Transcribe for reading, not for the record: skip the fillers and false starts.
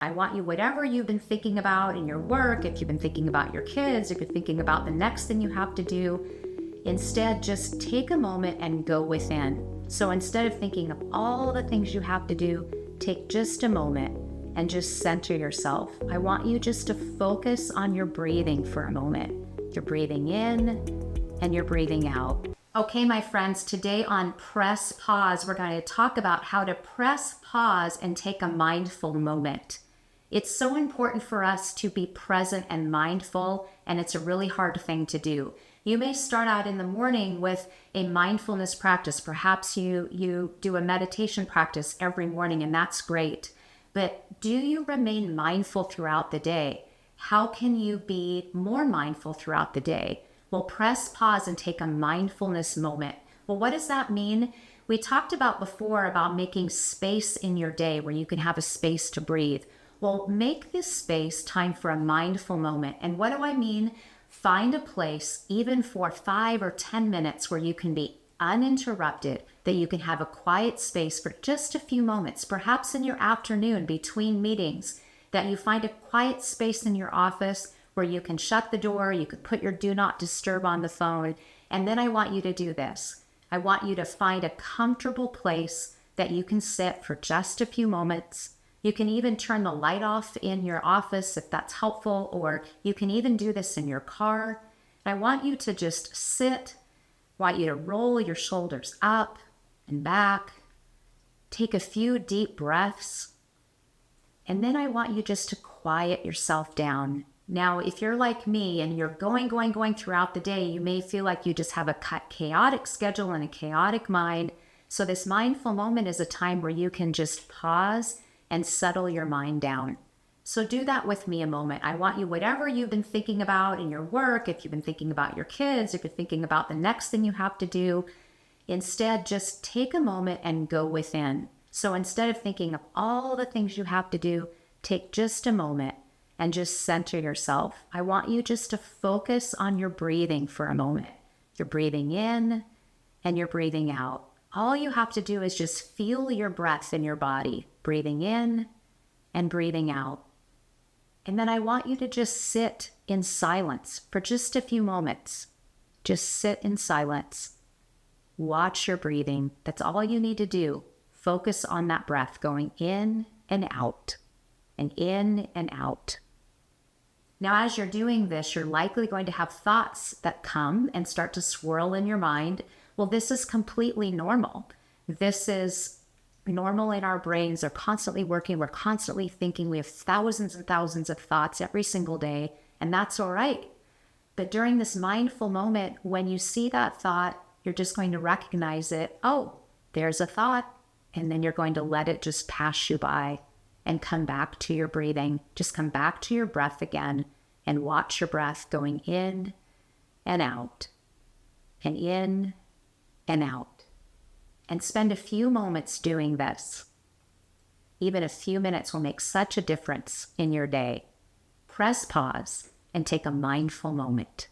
I want you, whatever you've been thinking about in your work, if you've been thinking about your kids, if you're thinking about the next thing you have to do, instead just take a moment and go within. So instead of thinking of all the things you have to do, take just a moment and just center yourself. I want you just to focus on your breathing for a moment. You're breathing in and you're breathing out. Okay, my friends, today on Press Pause, we're going to talk about how to press pause and take a mindful moment. It's so important for us to be present and mindful, and it's a really hard thing to do. You may start out in the morning with a mindfulness practice. Perhaps you do a meditation practice every morning, and that's great. But do you remain mindful throughout the day? How can you be more mindful throughout the day? Well, press pause and take a mindfulness moment. Well, what does that mean? We talked about before about making space in your day where you can have a space to breathe. Well, make this space time for a mindful moment. And what do I mean? Find a place, even for 5 or 10 minutes, where you can be uninterrupted, that you can have a quiet space for just a few moments, perhaps in your afternoon between meetings, that you find a quiet space in your office where you can shut the door, you could put your do not disturb on the phone. And then I want you to do this. I want you to find a comfortable place that you can sit for just a few moments. You can even turn the light off in your office if that's helpful, or you can even do this in your car. I want you to just sit. I want you to roll your shoulders up and back. Take a few deep breaths. And then I want you just to quiet yourself down. Now, if you're like me and you're going throughout the day, you may feel like you just have a chaotic schedule and a chaotic mind. So this mindful moment is a time where you can just pause and settle your mind down. So do that with me a moment. I want you, whatever you've been thinking about in your work, if you've been thinking about your kids, if you're thinking about the next thing you have to do, instead just take a moment and go within. So instead of thinking of all the things you have to do, take just a moment and just center yourself. I want you just to focus on your breathing for a moment. You're breathing in and you're breathing out. All you have to do is just feel your breath in your body, breathing in and breathing out. And then I want you to just sit in silence for just a few moments. Just sit in silence. Watch your breathing. That's all you need to do. Focus on that breath going in and out, and in and out. Now, as you're doing this, you're likely going to have thoughts that come and start to swirl in your mind. Well, this is completely normal. This is normal in our brains. They're constantly working. We're constantly thinking. We have thousands and thousands of thoughts every single day, and that's all right. But during this mindful moment, when you see that thought, you're just going to recognize it. Oh, there's a thought. And then you're going to let it just pass you by and come back to your breathing. Just come back to your breath again and watch your breath going in and out, and in and out. And spend a few moments doing this. Even a few minutes will make such a difference in your day. Press pause and take a mindful moment.